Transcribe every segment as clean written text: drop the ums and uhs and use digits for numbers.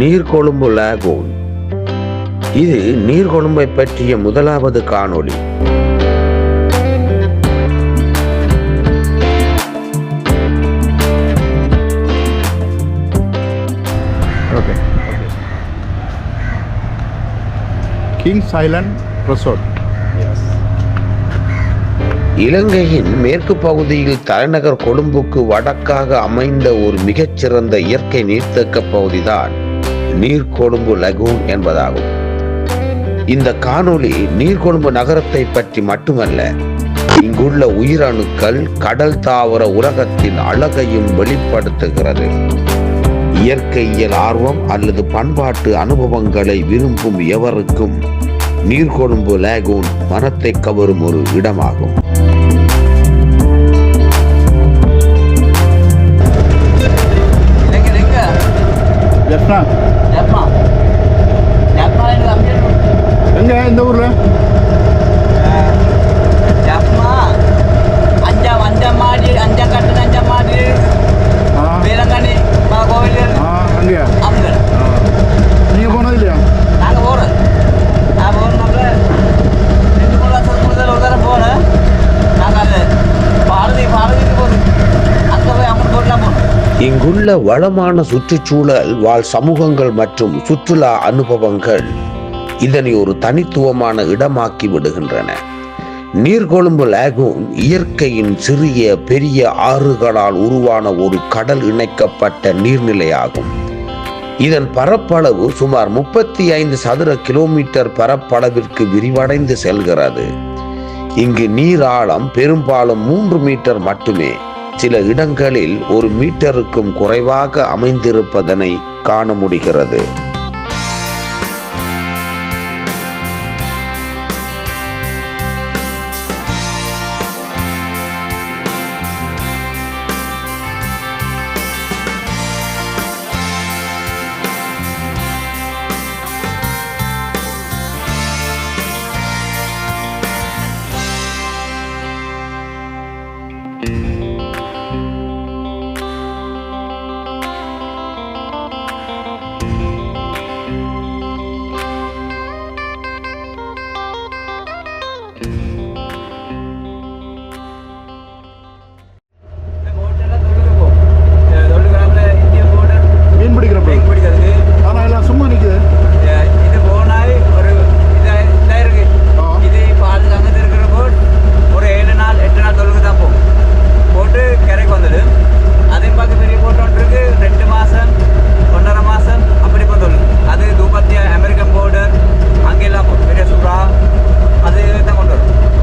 Negombo lagoon. இது நீர்கொழும்பை பற்றிய முதலாவது காணொளி. Kings Island Resort. இலங்கையின் மேற்கு பகுதியில் தலைநகர் கொழும்புக்கு வடக்காக அமைந்த ஒரு மிகச்சிறந்த இயற்கை நீர்த்தேக்க பகுதிதான் நீர்கொழும்பு லாகூன் என்பதாகும். இந்த காணொளி நீர்கொழும்பு நகரத்தை பற்றி மட்டுமல்ல, இங்குள்ள உயிரணுக்கள், கடல் தாவர உலகத்தின் அழகையும் வெளிப்படுத்துகிறது. இயற்கையியல் ஆர்வம் அல்லது பண்பாட்டு அனுபவங்களை விரும்பும் எவருக்கும் நீர்கொழும்பு லாகூன் மனத்தை கவரும் ஒரு இடமாகும். எங்க இந்த ஊர்ல நீங்க போனது இல்லையா? நாங்க போறோம். நான் போறோம்னால 2-3 வருஷத்துக்கு முதல்ல ஒரு தடவை போனேன். நாங்க அது பாரதிக்கு போறோம். அங்க போய் அவங்க போட்டுலாம் போனோம். இங்குள்ள வளமான சுற்றுச்சூழல் வாழ் சமூகங்கள் மற்றும் சுற்றுலா அனுபவங்கள் இதனை ஒரு தனித்துவமான இடமாக்கி விடுகின்றன. நீர்கொழும்பு லாகூன் இயற்கையின் சிறிய பெரிய ஆறுகளால் உருவான ஒரு கடல் இணைக்கப்பட்ட நீர்நிலையாகும். இதன் பரப்பளவு சுமார் 35 சதுர கிலோமீட்டர் பரப்பளவிற்கு விரிவடைந்து செல்கிறது. இங்கு நீர் ஆழம் பெரும்பாலும் 3 மீட்டர் மட்டுமே, சில இடங்களில் 1 மீட்டருக்கும் குறைவாக அமைந்திருப்பதனை காண முடிகிறது. அது தான் கொண்டு வரும்.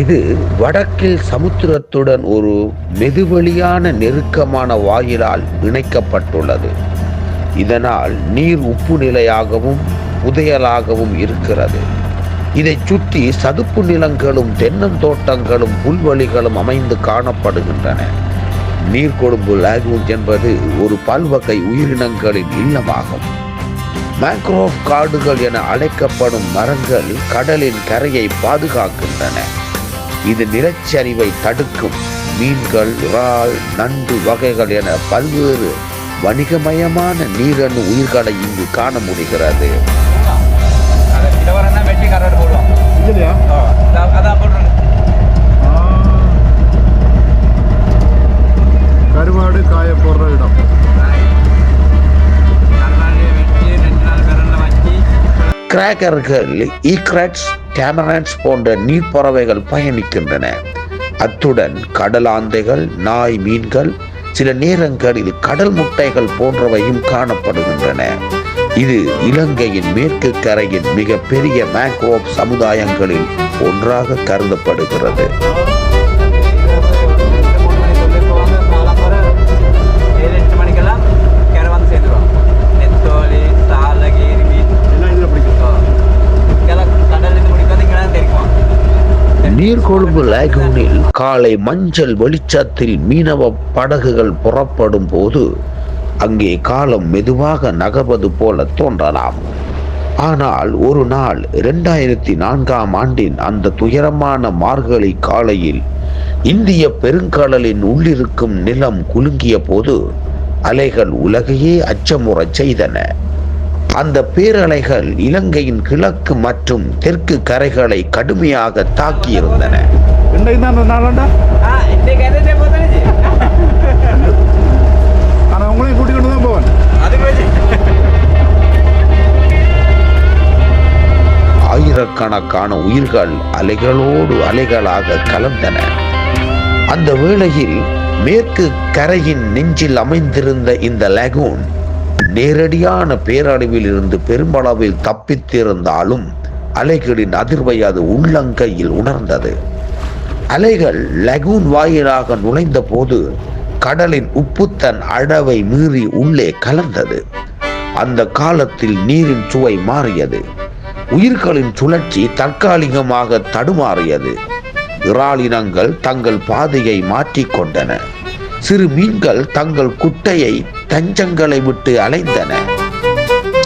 இது வடக்கில் சமுத்திரத்துடன் ஒரு மெதுவெளியான நெருக்கமான வாயிலால் இணைக்கப்பட்டுள்ளது. இதனால் நீர் உப்பு நிலையாகவும் புதையலாகவும் இருக்கிறது. இதை சுற்றி சதுப்பு நிலங்களும் தென்னந்தோட்டங்களும் புல்வெளிகளும் அமைந்து காணப்படுகின்றன. நீர்கொழும்பு லாகூன் என்பது ஒரு பல்வகை உயிரினங்களின் இல்லமாகும். மேங்க்ரோவ் காடுகள் என அழைக்கப்படும் மரங்கள் கடலின் கரையை பாதுகாக்கின்றன. இது நிலச்சரிவை தடுக்கும். மீன்கள், இறால், நண்டு வகைகள் என பல்வேறு வணிகமயமான நீரணு உயிர்களை இங்கு காண முடிகிறது. இல்லையா? கருவாடு காய போடுற இடம். கிராக்கர்கள், ஈக்ரட்ஸ், கேமரான்ஸ் போன்ற நீர்ப்பறவைகள் பயணிக்கின்றன. அத்துடன் கடலாந்தைகள், நாய் மீன்கள், சில நேரங்களில் கடல் முட்டைகள் போன்றவையும் காணப்படுகின்றன. இது இலங்கையின் மேற்கு கரையின் மிக பெரிய மேங்க்ரோவ் சமுதாயங்களில் ஒன்றாக கருதப்படுகிறது. நீர்கொழும்பு லாகூனில் காலை மஞ்சள் வெளிச்சத்தில் மீனவ படகுகள் புறப்படும் போது அங்கே காலம் மெதுவாக நகர்வது போல தோன்றலாம். ஆனால் ஒரு நாள் 2004ஆம் ஆண்டின் அந்த துயரமான மார்கழி காலையில் இந்திய பெருங்கடலின் உள்ளிருக்கும் நிலம் குலுங்கிய போது அலைகள் உலகையே அச்சமுறச் செய்தன. அந்த பேரலைகள் இலங்கையின் கிழக்கு மற்றும் தெற்கு கரைகளை கடுமையாக தாக்கியிருந்தன. ஆயிரக்கணக்கான உயிர்கள் அலைகளோடு அலைகளாக கலந்தன. அந்த வேளையில் மேற்கு கரையின் நெஞ்சில் அமைந்திருந்த இந்த லாகூன் நேரடியான பேரழிவில் இருந்து பெருமளவில் தப்பித்திருந்தாலும் அலைகளின் அதிர்வை அது உள்ளங்கையில் உணர்ந்தது. அலைகள் லாகூன் வாயிலாக நுழைந்த போது கடலின் உப்பு தன் அளவை மீறி உள்ளே கலந்தது. அந்த காலத்தில் நீரின் சுவை மாறியது. உயிர்களின் சுழற்சி தற்காலிகமாக தடுமாறியது. இறாலினங்கள் தங்கள் பாதையை மாற்றிக்கொண்டன. சிறு மீன்கள் தங்கள் குட்டையை தஞ்சங்களை விட்டு அலைந்தன.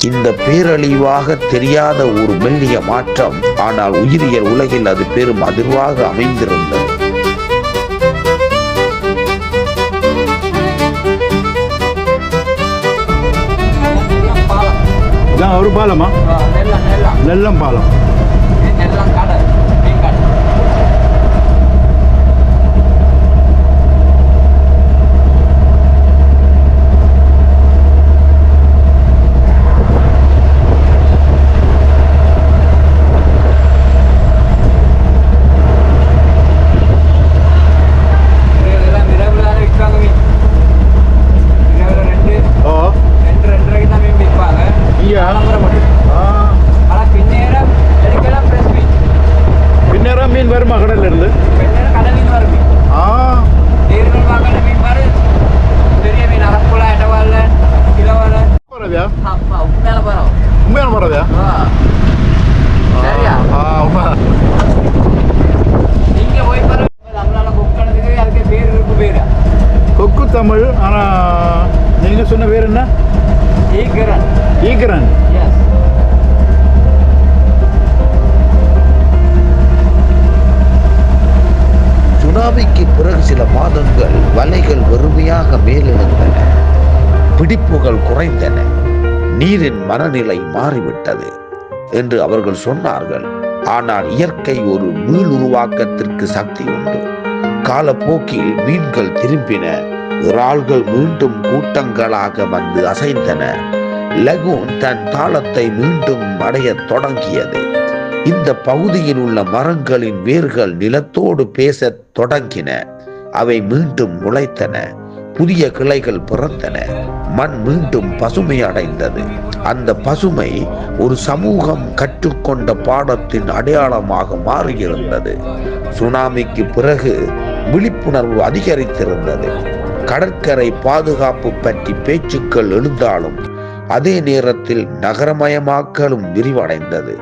இந்த பேரழிவாக தெரியாத ஒரு மெல்லிய மாற்றம், ஆனால் உயிரியல் உலகில் அது பெரும் அதிர்வாக அமைந்திருந்தது. ஒரு பாலமா? நெல்லம் பாலம். மீன் வருமா கடல்ல இருந்து? கடல் மீன் வரும். நீர்கள் வாங்கல மீன் வரும். பெரிய மீன் அரப்புல எடவால கிலோவால வரவையா? ஆமா, உண்மையான பரம். உண்மையான பரவையா? சரியா? நீங்க போய் பாருங்க. நம்மளால கொக்கனதுக்கு அதுக்கு பேர் இருக்கு. பேரு கொக்கு தமிழ். ஆனா நீங்க சொன்ன பேர் என்ன? ஈகரன். ஈகரன். எஸ். சுனாமிக்கு பிறகு சில மாதங்கள் வலைகள் வெறுமையாக மேலெழுந்தன. பிடிப்புகள் குறைந்தன. நீரின் மனநிலை மாறிவிட்டது என்று அவர்கள் சொன்னார்கள். ஆனால் இயற்கை ஒரு மீள் உருவாக்கத்திற்கு சக்தி உண்டு. காலப்போக்கில் மீன்கள் திரும்பின. இறால்கள் மீண்டும் கூட்டங்களாக வந்து அசைந்தன. லாகூன் தன் தாளத்தை மீண்டும் அடையத் தொடங்கியது. இந்த பகுதியில் உள்ள மரங்களின் வேர்கள் நிலத்தோடு பேசத் தொடங்கின. அவை மீண்டும் முளைத்தன. புதிய கிளைகள் பிறந்தன. மண் மீண்டும் பசுமை அடைந்தது. அந்த பசுமை ஒரு சமூகம் கற்றுக்கொண்ட பாடத்தின் அடையாளமாக மாறியிருந்தது. சுனாமிக்கு பிறகு விழிப்புணர்வு அதிகரித்திருந்தது. கடற்கரை பாதுகாப்பு பற்றி பேச்சுக்கள் எழுந்தாலும் அதே நேரத்தில் நகரமயமாக்கலும் விரிவடைந்தது.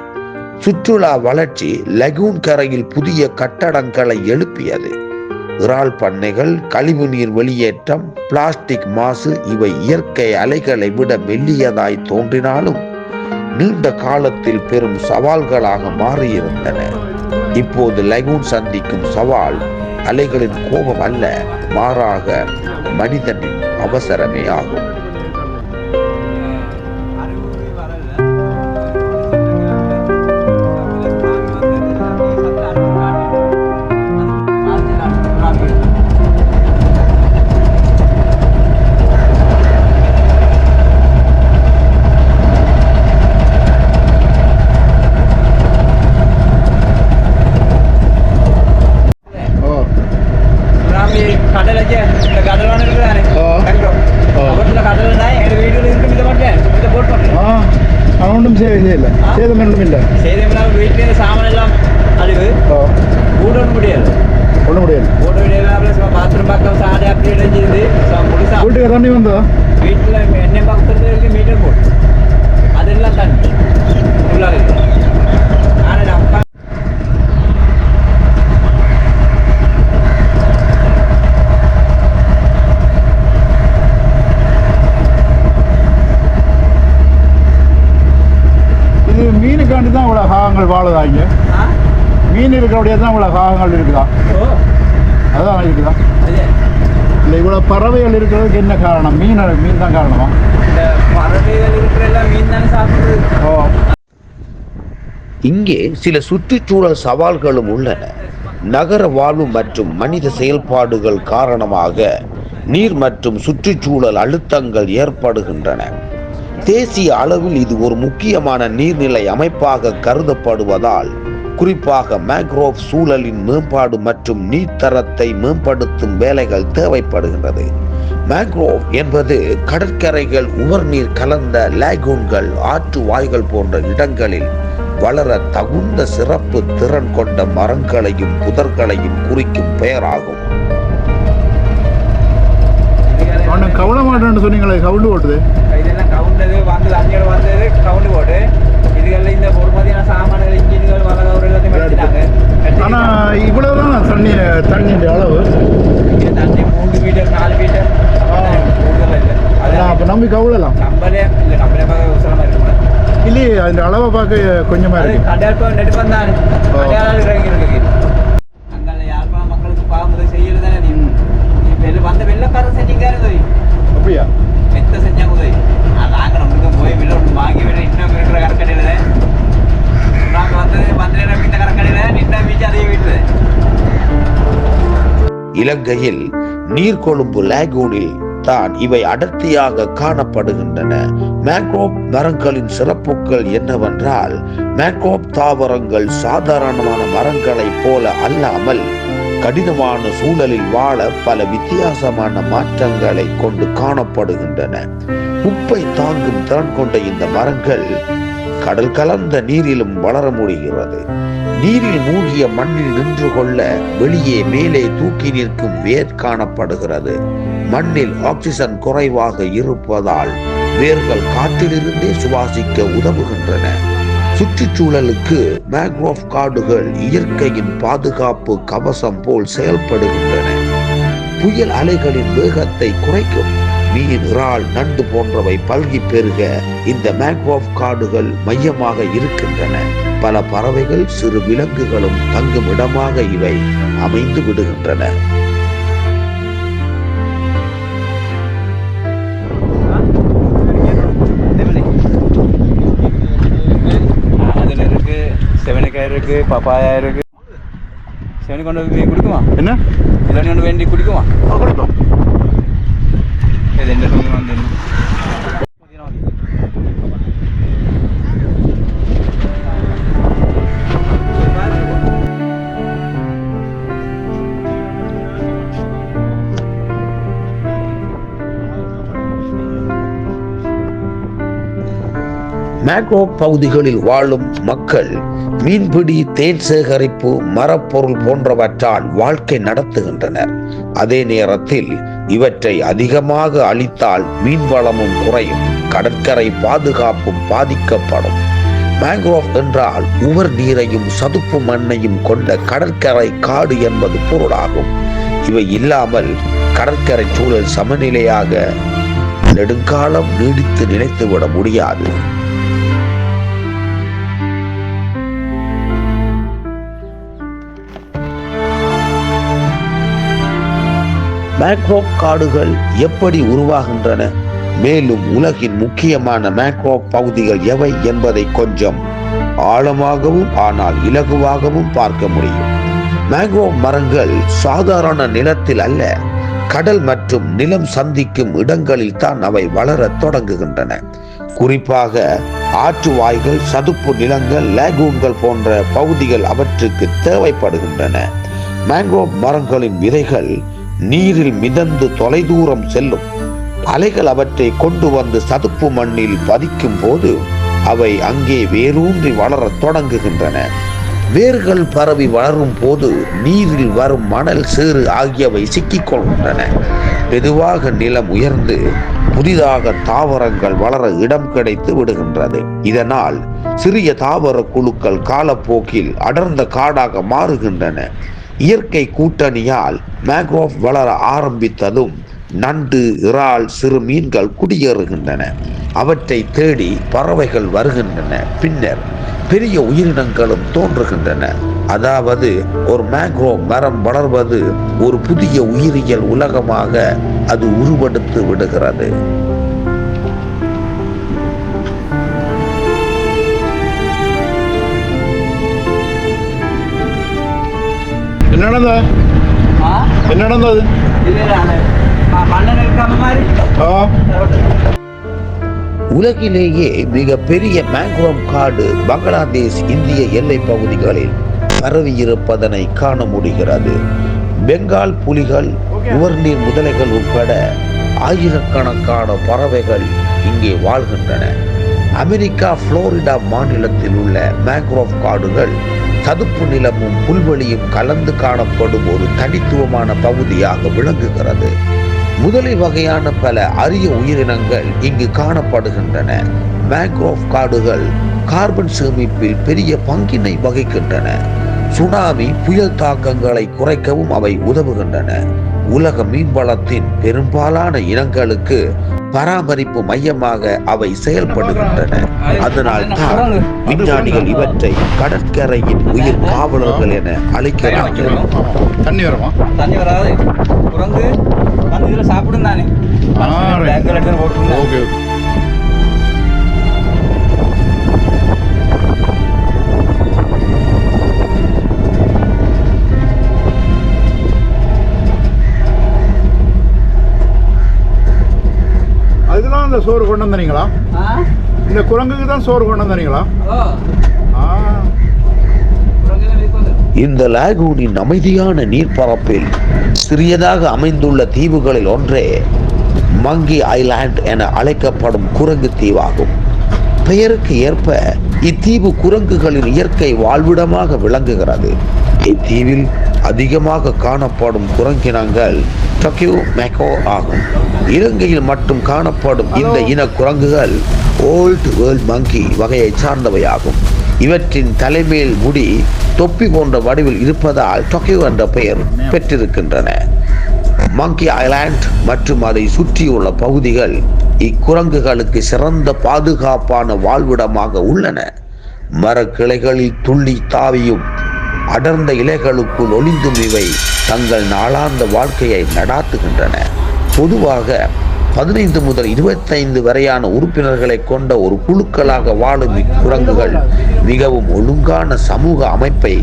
சுற்றுலா வளர்ச்சி லகூன் கரையில் புதிய கட்டடங்களை எழுப்பியது. இறால் பண்ணைகள், கழிவுநீர் வெளியேற்றம், பிளாஸ்டிக் மாசு இவை இயற்கை அலைகளை விட மெல்லியதாய் தோன்றினாலும் நீண்ட காலத்தில் பெரும் சவால்களாக மாறியிருந்தன. இப்போது லகூன் சந்திக்கும் சவால் அலைகளின் கோபம் அல்ல, மாறாக மனிதனின் அவசரமே ஆகும். ஒன்றும் செய்யல, சேதம் ஒன்றும் இல்லை. சேதம் வீட்டில் சாமான் எல்லாம் அழிவு. கூட ஒன்றும் முடியாது, ஒன்றும் முடியாது. கூட முடியாது. பாத்ரூம் பக்கம் சாடை அப்படி இடைஞ்சிருது. வீட்டுக்கு தண்ணி வந்தோ? வீட்டில் எண்ணெய் பக்கத்துக்கு மீட்டர் போட்டு அதெல்லாம் தண்ணி ஃபுல்லாக இருக்குது. ஆனால் அப்பா மீனுக்காண்டி தான் இவ்வளோ காகங்கள் வாழுதாங்க. மீன் இருக்கிறபடியே தான் இவ்வளோ காகங்கள் இருக்குதா? அதுதான் இருக்குதா? இல்லை, இவ்வளோ பறவைகள் இருக்கிறதுக்கு என்ன காரணம்? மீன் தான் காரணமா? இந்த பறவைகள் இருக்கிற மீன் தானே சாப்பிடுறது. இங்கே சில சுற்றுச்சூழல் சவால்களும் உள்ளன. நகர வாழ்வு மற்றும் மனித செயல்பாடுகள் காரணமாக நீர் மற்றும் சுற்றுச்சூழல் அழுத்தங்கள் ஏற்படுகின்றன. தேசிய அளவில் இது ஒரு முக்கியமான நீர்நிலை அமைப்பாக கருதப்படுவதால் குறிப்பாக மேக்ரோவ் சூழலின் மேம்பாடு மற்றும் நீர்த்தரத்தை மேம்படுத்தும் வேலைகள் தேவைப்படுகின்றது. மேக்ரோவ் என்பது கடற்கரைகள், உவர்நீர் கலந்த லேகூன்கள், ஆற்று வாய்கள் போன்ற இடங்களில் வளர தகுந்த சிறப்பு திறன் கொண்ட மரங்களையும் புதர்களையும் குறிக்கும் பெயராகும். கவுள மாட்டேன்னு சொன்னீங்களே, கவுண்டு போட்டுது. இதெல்லாம் கவுண்டது வந்தது, அஞ்சோட வந்தது கவுண்டு போட்டு இதுகளில் இந்த பொறுமதியான சாமான்கள், இன்ஜின்கள், வளகவர் எல்லாத்தையும் எடுத்துட்டாங்க. ஆனால் இவ்வளவுதான் தண்ணி அளவு. தண்ணி 3 மீட்டர் 4 மீட்டர் கூடுதல் இல்லை. அதான் அப்போ நம்பி கவுளலாம். நம்பரே இல்லை, நம்பரே பார்க்க உசலமாக இருக்கணும். இல்லையே, அந்த அளவை பார்க்க கொஞ்சமாக இருக்கு. கடற்பம் நெடுப்பம் தானே அடையாளம் இருக்கு. அங்கே யாருக்கும் மக்களுக்கு பாவமுறை செய்யறது தானே. வந்த வெள்ளக்காரன் செஞ்சுக்காரு அப்படியா? எத்த செஞ்சாங்க உதவி. நாங்கள் நம்மளுக்கு போய் வெளில ஒன்று வாங்கி விட இன்னும் இருக்கிற கரக்கடையில் நாங்கள் வந்து இந்த கரக்கடையில் நின்ற பீச்சு அதே வீட்டு. இலங்கையில் நீர்கொழும்பு லேகூனில் தான் இவை அடர்த்தியாக காணப்படுகின்றன. மேக்ரோவ் மரங்களின் சிறப்புகள் என்னவென்றால், மேக்ரோவ் தாவரங்கள் சாதாரணமான மரங்களைப் போல அல்லாமல் கடினமான சூழலில் வாழ பல வித்தியாசமான மாற்றங்களை கொண்டு காணப்படுகின்றன. உப்பை தாங்கும் திறன் கொண்ட இந்த மரங்கள் கடல் கலந்த நீரிலும் வளர முடிகிறது. நீரில் மூழ்கிய மண்ணில் நின்று கொள்ள வெளியே மேலே தூக்கி நிற்கும் வேர் காணப்படுகிறது. மண்ணில் ஆக்சிஜன் குறைவாக இருப்பதால் வேர்கள் காற்றிலிருந்தே சுவாசிக்க உதவுகின்றன. சுற்றுச்சூழலுக்கு மேக்ரோவ் காடுகள் இயற்கையின் பாதுகாப்பு கவசம் போல் செயல்படுகின்றன. புயல் அலைகளின் வேகத்தை குறைக்கும். மீன், இறால், நண்டு போன்றவை பல்கி பெருக இந்த மேக்ரோவ் காடுகள் மையமாக இருக்கின்றன. பல பறவைகள், சிறு விலங்குகளும் தங்கும் இடமாக இவை அமைந்து விடுகின்றன. செவனிக்காய் இருக்கு, பப்பாயா இருக்கு. செவனி கொண்டு போய் குடிக்குமா? என்ன செவனி கொண்டு வேண்டி குடிக்குமா? குடிக்கும். இது என்ன சொல்லி வந்து மேக்ரோவ் பகுதிகளில் வாழும் மக்கள் மீன்பிடி, தேன் சேகரிப்பு, மரப்பொருள் போன்றவற்றால் வாழ்க்கை நடத்துகின்றனர். அதே நேரத்தில் இவற்றை அதிகமாக அழித்தால் மீன்வளமும் குறையும், கடற்கரை பாதுகாப்பும் பாதிக்கப்படும். மேங்க்ரோவ் என்றால் உவர் நீரையும் சதுப்பு மண்ணையும் கொண்ட கடற்கரை காடு என்பது பொருளாகும். இவை இல்லாமல் கடற்கரை சூழல் சமநிலையாக நெடுங்காலம் நீடித்து நிலைத்துவிட முடியாது. மேங்க்ரோவ் காடுகள் எப்படி உருவாகின்றன, மேலும் உலகின் முக்கியமான மேங்க்ரோவ் பகுதிகள் எவை என்பதை கொஞ்சம் ஆழமாகவும் ஆனால் இலகுவாகவும் பார்க்க முடியும். மேங்க்ரோவ் மரங்கள் சாதாரண நிலத்தில் அல்ல, கடல் மற்றும் நிலம் சந்திக்கும் இடங்களில் தான் அவை வளரத் தொடங்குகின்றன. குறிப்பாக ஆற்று வாய்கள், சதுப்பு நிலங்கள், லேகூன்கள் போன்ற பகுதிகள் அவற்றுக்கு தேவைப்படுகின்றன. மேங்க்ரோவ் மரங்களின் விதைகள் நீரில் மிதந்து தொலைதூரம் செல்லும். அலைகள் அவற்றை கொண்டு வந்து சதுப்பு மண்ணில் பதிக்கும் போது அவை அங்கே வேரூன்றி வளரத் தொடங்குகின்றன. வேர்கள் பரவி வளரும் போது நீரில் வரும் மணல், சேறு ஆகியவை சிக்கிக் கொள்கின்றன. மெதுவாக நிலம் உயர்ந்து புதிதாக தாவரங்கள் வளர இடம் கிடைத்து விடுகின்றது. இதனால் சிறிய தாவர குழுக்கள் காலப்போக்கில் அடர்ந்த காடாக மாறுகின்றன. இயற்கை கூட்டணியால் மேங்க்ரோவ் வளர ஆரம்பித்ததும் நண்டு, இறால், சிறு மீன்கள் குடியேறுகின்றன. அவற்றை தேடி பறவைகள் வருகின்றன. பின்னர் பெரிய உயிரினங்களும் தோன்றுகின்றன. அதாவது ஒரு மேங்க்ரோவ் மரம் வளர்வது ஒரு புதிய உயிரியல் உலகமாக அது உருவெடுத்து விடுகிறது. என்ன நடந்தது? உலகிலேயே மிக பெரிய மேங்க்ரோவ் காடு பங்களாதேஷ், இந்திய எல்லை பகுதிகளில் பரவி இருப்பதனை காண முடிகிறது. பெங்கால் புலிகள், உவர்நீர் முதலைகள் உட்பட ஆயிரக்கணக்கான பறவைகள் இங்கே வாழ்கின்றன. அமெரிக்கா புளோரிடா மாநிலத்தில் உள்ள மேங்க்ரோவ் காடுகள் சதுப்பு நிலமும் புல்வெளியும் கலந்து காணப்படும் ஒரு தனித்துவமான பகுதியாக விளங்குகிறது. முதலை வகையான பல அரிய உயிரினங்கள் இங்கு காணப்படுகின்றன. மேங்க்ரோவ் காடுகள் கார்பன் சேமிப்பில் பெரிய பங்கினை வகிக்கின்றன. சுனாமி, புயல் தாக்கங்களை குறைக்கவும் அவை உதவுகின்றன. உலக மீன்வளத்தின் பெரும்பாலான இனங்களுக்கு பராமரிப்பு மையமாக அவை செயல்படுகின்றன. அதனால் தான் விஞ்ஞானிகள் இவற்றை கடற்கரையின் உயிர் காவலர்கள் என அழைக்கிறார்கள். தண்ணி வருமா? தண்ணி வராது. குரங்கு வந்து சாப்பிடும் தானே. ஓகே. அதுக்கெல்லாம் இந்த சோறு கொண்டு வந்துறீங்களா? இந்த குரங்குக்கு தான் சோறு கொண்டு வந்துறீங்களா? இந்த லாகூனின் அமைதியான நீர்ப்பரப்பில் சிறியதாக அமைந்துள்ள தீவுகளில் ஒன்றே மங்கி ஐலாண்ட் என அழைக்கப்படும் குரங்கு தீவாகும். பெயருக்கு ஏற்ப இத்தீவு குரங்குகளின் இயற்கை வாழ்விடமாக விளங்குகிறது. இத்தீவில் அதிகமாக காணப்படும் குரங்கினங்கள் டொக்கியோ மேக்கோ ஆகும். இலங்கையில் மட்டும் காணப்படும் இந்த இன குரங்குகள் ஓல்ட் வேர்ல்ட் மங்கி வகையை சார்ந்தவையாகும். இவற்றின் தலைமேல் முடி தொப்பி போன்ற வடிவில் இருப்பதால் டொக்கியோ என்ற பெயர் பெற்றிருக்கின்றன. மங்கி ஐலாண்ட் மற்றும் அதை சுற்றியுள்ள பகுதிகள் இக்குரங்குகளுக்கு சிறந்த பாதுகாப்பான வாழ்விடமாக உள்ளன. மரக்கிளைகளில் துள்ளி தாவியும் அடர்ந்த இலைகளுக்குள் ஒளிந்தும் இவை தங்கள் நாளாந்த வாழ்க்கையை நடாத்துகின்றன. பொதுவாக 15 முதல் 25 வரையான உறுப்பினர்களை கொண்ட ஒரு குழுக்களாக வாழும் இக்குரங்குகள் மிகவும் ஒழுங்கான சமூக அமைப்பை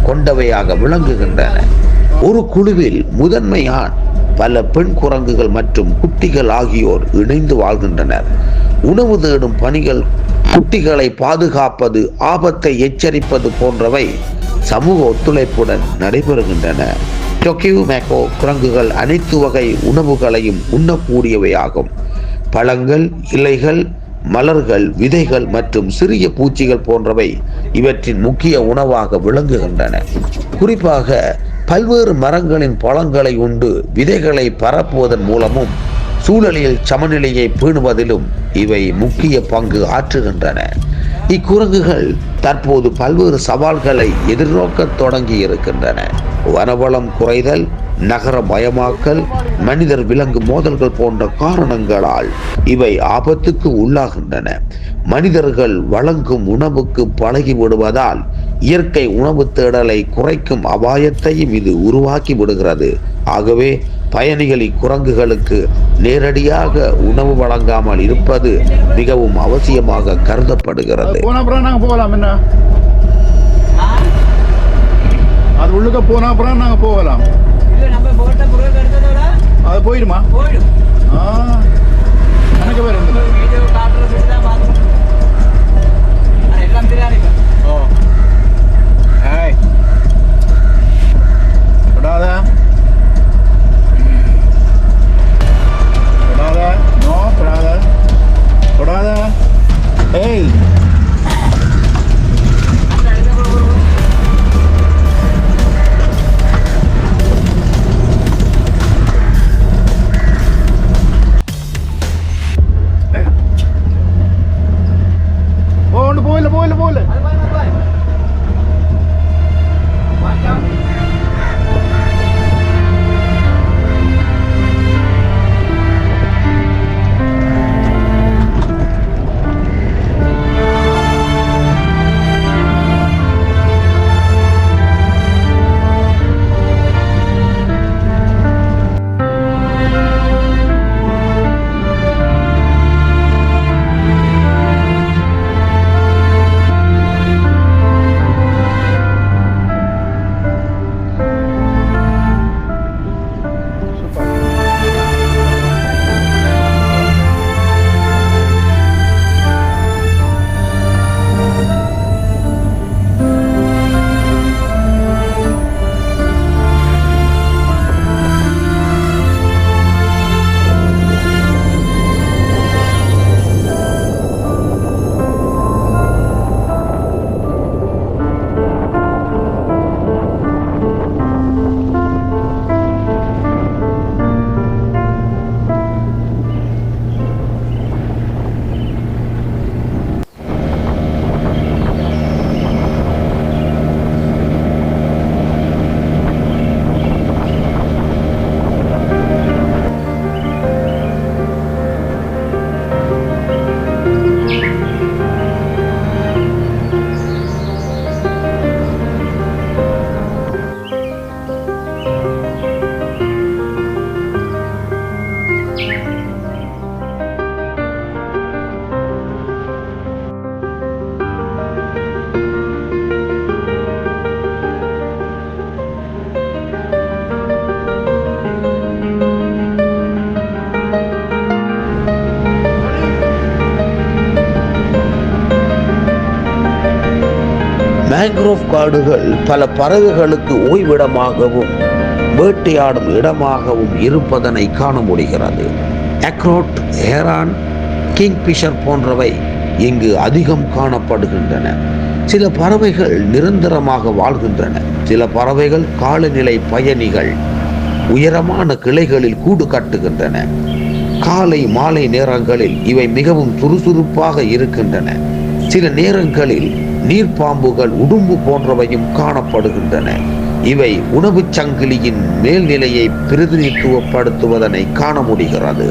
கொண்டவையாக விளங்குகின்றன. ஒரு குழுவில் முதன்மை ஆண், பல பெண் குரங்குகள் மற்றும் குட்டிகள் ஆகியோர் இணைந்து வாழ்கின்றனர். உணவு தேடும் பணிகள், குட்டிகளை பாதுகாப்பது, ஆபத்தை எச்சரிப்பது போன்றவை சமூக ஒத்துழைப்புடன் நடைபெறுகின்றன. டொக்கியோ மேக்கோ குரங்குகள் அனைத்து வகை உணவுகளையும் உண்ணக்கூடியவையாகும். பழங்கள், இலைகள், மலர்கள், விதைகள் மற்றும் சிறிய பூச்சிகள் போன்றவை இவற்றின் முக்கிய உணவாக விளங்குகின்றன. குறிப்பாக பல்வேறு மரங்களின் பழங்களை உண்டு விதைகளை பரப்புவதன் மூலமும் சூழலில் சமநிலையை பேணுவதிலும் இவை முக்கிய பங்கு ஆற்றுகின்றன. இக்குரங்குகள் தற்போது பல்வேறு சவால்களை எதிர்நோக்க தொடங்கி இருக்கின்றன. வனவளம் குறைதல், நகரமயமாக்கல், மனிதர் விலங்கு மோதல்கள் போன்ற காரணங்களால் இவை ஆபத்துக்கு உள்ளாகின்றன. மனிதர்கள் வழங்கும் உணவுக்கு பழகி விடுவதால் இயற்கை உணவு தேடலை குறைக்கும் அபாயத்தையும் இது உருவாக்கி விடுகிறது. ஆகவே பயணிகள் இக்குரங்குகளுக்கு நேரடியாக உணவு வழங்காமல் இருப்பது மிகவும் அவசியமாக கருதப்படுகிறது. அது உள்ளுக்க போனா அப்புறம் நாங்க போகலாம். அது போயிடுமா? எனக்கு வேற மேங்க்ரோவ் காடுகள் பல பறவைகளுக்கு ஓய்விடமாகவும் வேட்டையாடும் இடமாகவும் இருப்பதனை காண முடிகிறது. அக்ரோட், ஹெரான், கிங்பிஷர் போன்றவை இங்கு அதிகம் காணப்படுகின்றன. சில பறவைகள் நிரந்தரமாக வாழ்கின்றன. சில பறவைகள் காலநிலை பயணிகள் உயரமான கிளைகளில் கூடு கட்டுகின்றன. காலை மாலை நேரங்களில் இவை மிகவும் சுறுசுறுப்பாக இருக்கின்றன. சில நேரங்களில் நீர்ப்பாம்புகள், உடும்பு போன்றவையும் காணப்படுகின்றன. இவை உணவுச் சங்கிலியின் மேல்நிலையை பிரதிநிதித்துவப்படுத்துவதனை காண முடிகிறது.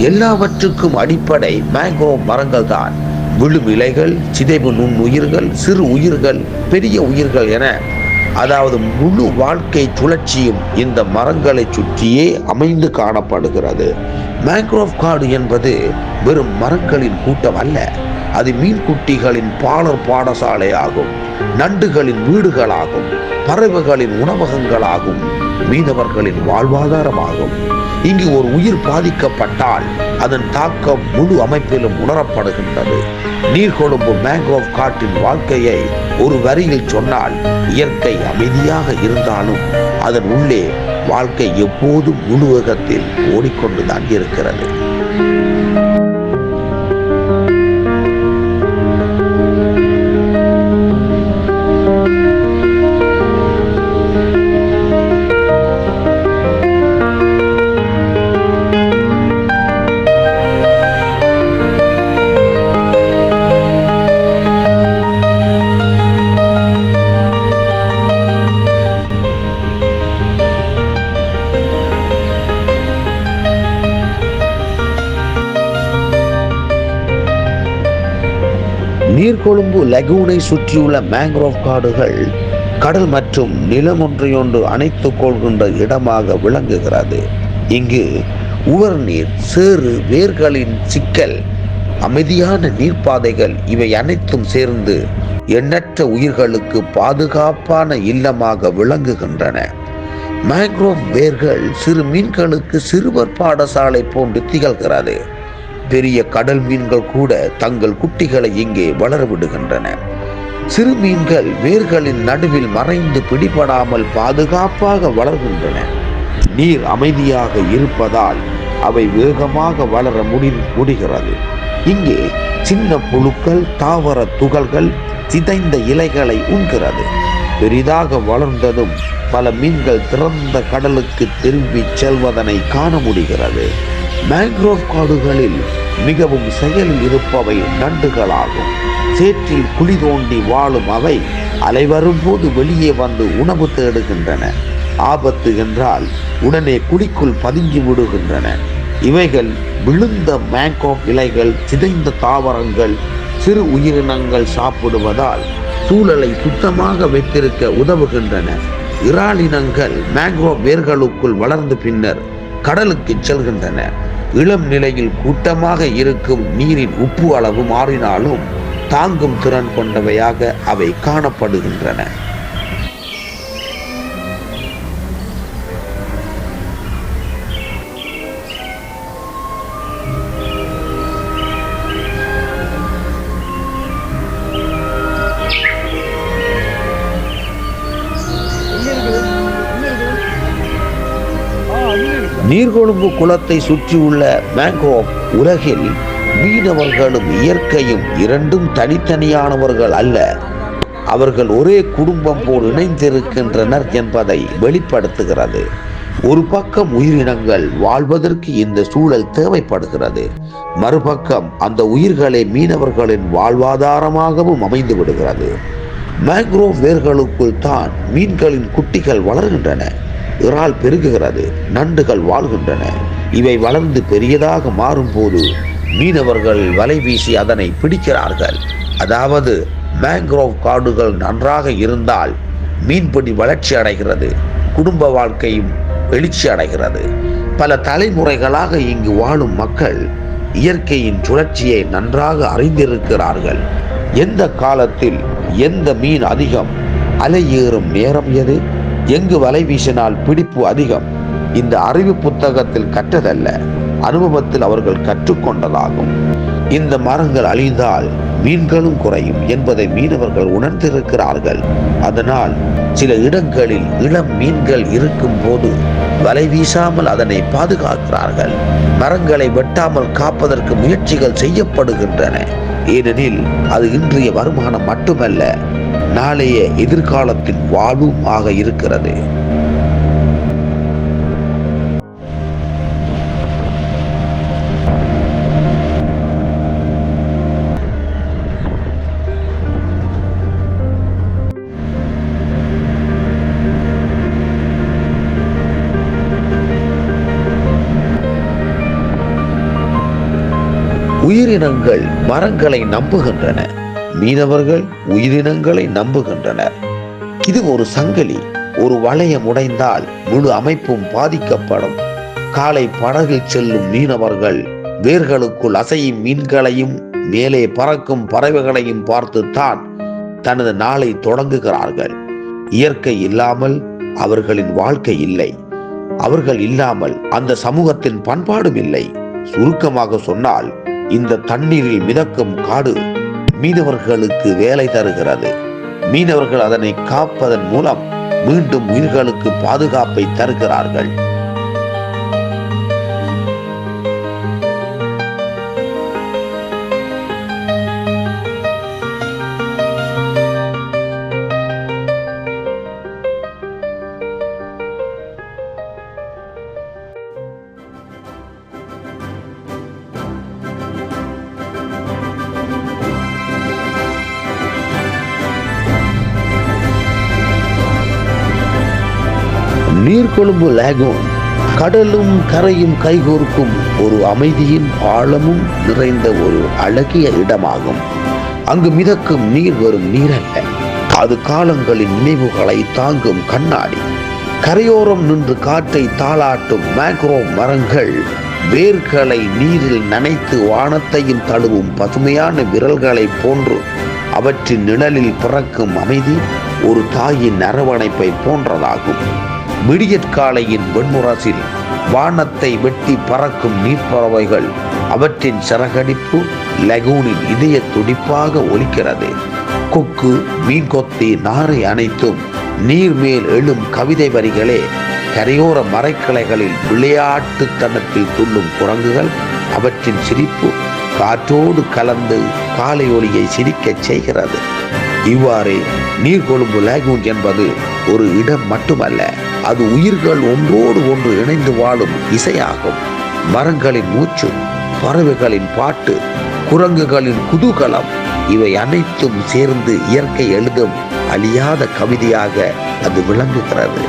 எல்லாவற்றுக்கும் அடிப்படை மேங்க்ரோவ் மரங்கள் தான். விழும் இலைகள், சிதைவு நுண்ணுயிர்கள், சிறு உயிர்கள், பெரிய உயிர்கள் என அதாவது முழு வாழ்க்கை சுழற்சியும் இந்த மரங்களை சுற்றியே அமைந்து காணப்படுகிறது. மேங்க்ரோவ் காடு என்பது வெறும் மரங்களின் கூட்டம் அல்ல. அது மீன்குட்டிகளின் பாடசாலை ஆகும், நண்டுகளின் வீடுகளாகும், பறவைகளின் உணவகங்களாகும், மீனவர்களின் வாழ்வாதாரமாகும். இங்கு ஒரு உயிர் பாதிக்கப்பட்டால் அதன் தாக்கம் முழு அமைப்பிலும் உணரப்படுகின்றது. நீர்கொழும்பு மேங்க்ரோவ் காட்டின் வாழ்க்கையை ஒரு வரியில் சொன்னால், இயற்கை அமைதியாக இருந்தாலும் அதன் உள்ளே வாழ்க்கை எப்போதும் முழு வேகத்தில் ஓடிக்கொண்டுதான் இருக்கிறது. நீர்கொழும்பு லகூனை சுற்றியுள்ள மேங்க்ரோவ் காடுகள் கடல் மற்றும் நிலம் ஒன்றையொன்று அணைத்துக் கொள்கின்ற இடமாக விளங்குகிறது. இங்கு உவர்நீர், சேறு, வேர்களின் சிக்கல், அமைதியான நீர்ப்பாதைகள் இவை அனைத்தும் சேர்ந்து எண்ணற்ற உயிர்களுக்கு பாதுகாப்பான இல்லமாக விளங்குகின்றன. மேங்க்ரோவ் வேர்கள் சிறு மீன்களுக்கு சிறுவர் பாடசாலை போன்று திகழ்கிறது. பெரிய கடல் மீன்கள் கூட தங்கள் குட்டிகளை இங்கே வளரவிடுகின்றன. சிறு மீன்கள் வேர்களின் நடுவில் மறைந்து பிடிபடாமல் பாதுகாப்பாக வளர்கின்றன. நீர் அமைதியாக இருப்பதால் அவை வேகமாக வளர முடிகிறது. இங்கே சின்ன புழுக்கள், தாவர துகள்கள் சிதைந்த இலைகளை உண்கிறது. பெரிதாக வளர்ந்ததும் பல மீன்கள் திறந்த கடலுக்கு திரும்பி செல்வதனை காண முடிகிறது. மேங்க்ரோவ் காடுகளில் மிகவும் செயலில் இருப்பவை நண்டுகளாகும். சேற்றில் குழி தோண்டி வாழும் அவை அலை வரும்போது வெளியே வந்து உணவு தேடுகின்றன. ஆபத்து என்றால் உடனே குழிக்குள் பதுங்கி விடுகின்றன. இவைகள் விழுந்த மேங்க்ரோவ் இலைகள், சிதைந்த தாவரங்கள், சிறு உயிரினங்கள் சாப்பிடுவதால் சூழலை சுத்தமாக வைத்திருக்க உதவுகின்றன. இறாலினங்கள் மேங்க்ரோவ் வேர்களுக்குள் வளர்ந்து பின்னர் கடலுக்கு செல்கின்றன. இளம் நிலையில் கூட்டமாக இருக்கும் நீரின் உப்பு அளவு மாறினாலும் தாங்கும் திறன் கொண்டவையாக அவை காணப்படுகின்றன. நீர்கொழும்பு குளத்தை சுற்றியுள்ள மேங்க்ரோவ் உலகில் மீனவர்களும் இயற்கையும் இரண்டும் தனித்தனியானவர்கள் அல்ல, அவர்கள் ஒரே குடும்பம் போல் இணைந்திருக்கின்றனர் என்பதை வெளிப்படுத்துகிறது. ஒரு பக்கம் உயிரினங்கள் வாழ்வதற்கு இந்த சூழல் தேவைப்படுகிறது, மறுபக்கம் அந்த உயிர்களை மீனவர்களின் வாழ்வாதாரமாகவும் அமைந்து விடுகிறது. மேங்க்ரோவ் வேர்களுக்குள் தான் மீன்களின் குட்டிகள் வளர்கின்றன, இறால் பெருகுகிறது, நண்டுகள் வாழ்கின்றன. இவை வளர்ந்து பெரியதாக மாறும்போது மீனவர்கள் வலை வீசி அதனை பிடிக்கிறார்கள். அதாவது மேங்க்ரோவ் காடுகள் நன்றாக இருந்தால் மீன்பிடி வளர்ச்சி அடைகிறது, குடும்ப வாழ்க்கையும் எழுச்சி அடைகிறது. பல தலைமுறைகளாக இங்கு வாழும் மக்கள் இயற்கையின் சுழற்சியை நன்றாக அறிந்திருக்கிறார்கள். எந்த காலத்தில் எந்த மீன் அதிகம், அலை ஏறும் நேரம் எது, எங்கு வலை வீசினால் பிடிப்பு அதிகம், இந்த அறிவு புத்தகத்தில் கற்றதல்ல, அனுபவத்தில் அவர்கள் கற்றுக்கொண்டதாகும். இந்த மரங்கள் அழிந்தால் மீன்களும் குறையும் என்பதை மீனவர்கள் உணர்ந்திருக்கிறார்கள். அதனால் சில இடங்களில் இளம் மீன்கள் இருக்கும் போது வலை வீசாமல் அதனை பாதுகாக்கிறார்கள். மரங்களை வெட்டாமல் காப்பதற்கு முயற்சிகள் செய்யப்படுகின்றன. ஏனெனில் அது இன்றைய வருமானம் மட்டுமல்ல, நாளைய எதிர்காலத்தின் வாழ்வும் ஆக இருக்கிறது. உயிரினங்கள் மரங்களை நம்புகின்றன, மீனவர்கள் உயிரினங்களை நம்புகின்றனர். இது ஒரு சங்கிலி. ஒரு வளையம் உடைந்தால் முழு அமைப்பும் பாதிக்கப்படும். காலை படகில் செல்லும் மீனவர்கள் வேர்களுக்குள் அசையும் மீன்களையும் மேலே பறக்கும் பறவைகளையும் பார்த்துத்தான் தனது நாளை தொடங்குகிறார்கள். இயற்கை இல்லாமல் அவர்களின் வாழ்க்கை இல்லை, அவர்கள் இல்லாமல் அந்த சமூகத்தின் பண்பாடும் இல்லை. சுருக்கமாக சொன்னால், இந்த தண்ணீரில் மிதக்கும் காடு மீனவர்களுக்கு வேலை தருகிறது. மீனவர்கள் அதனை காப்பதன் மூலம் மீண்டும் உயிர்களுக்கு பாதுகாப்பை தருகிறார்கள். நீர்கொழும்பு லாகூன் கடலும் கரையும் கைகோர்க்கும் ஒரு அமைதியின் ஆழமும் நிறைந்த ஒரு அழகிய இடமாகும். அங்கு மிதக்கும் நீர் வெறும் நீரல்ல, அது காலங்களின் நினைவுகளை தாங்கும் கண்ணாடி. கரையோரம் நின்று காற்றை தாளாட்டும் மேக்ரோவ் மரங்கள் வேர்களை நீரில் நனைத்து வானத்தையும் தழுவும் பசுமையான விரல்களை போன்று அவற்றின் நிழலில் பிறக்கும் அமைதி ஒரு தாயின் அரவணைப்பை போன்றதாகும். விடியற்காலையின் வெண்முரசில் வானத்தை வெட்டி பறக்கும் நீர்ப்பறவைகள் அவற்றின் சிறகடிப்பு லகூனின் இதய துடிப்பாக ஒலிக்கிறது. கொக்கு, மீன்கொத்தி, நாரை அனைத்தும் நீர்மேல் எழும் கவிதை வரிகளே. கரையோர மரைக்கிளைகளில் விளையாட்டுத்தனத்தில் துள்ளும் குரங்குகள் அவற்றின் சிரிப்பு காற்றோடு கலந்து காலை ஒளியை சிரிக்கச் செய்கிறது. இவ்வாறே நீர்கொழும்பு லேகூன் என்பது ஒரு இடம் மட்டுமல்ல, அது உயிர்கள் ஒன்றோடு ஒன்று இணைந்து வாழும் இசையாகும். மரங்களின் மூச்சு, பறவைகளின் பாட்டு, குரங்குகளின் குதூகலம், இவை அனைத்தும் சேர்ந்து இயற்கை எழுதும் அழியாத கவிதையாக அது விளங்குகிறது.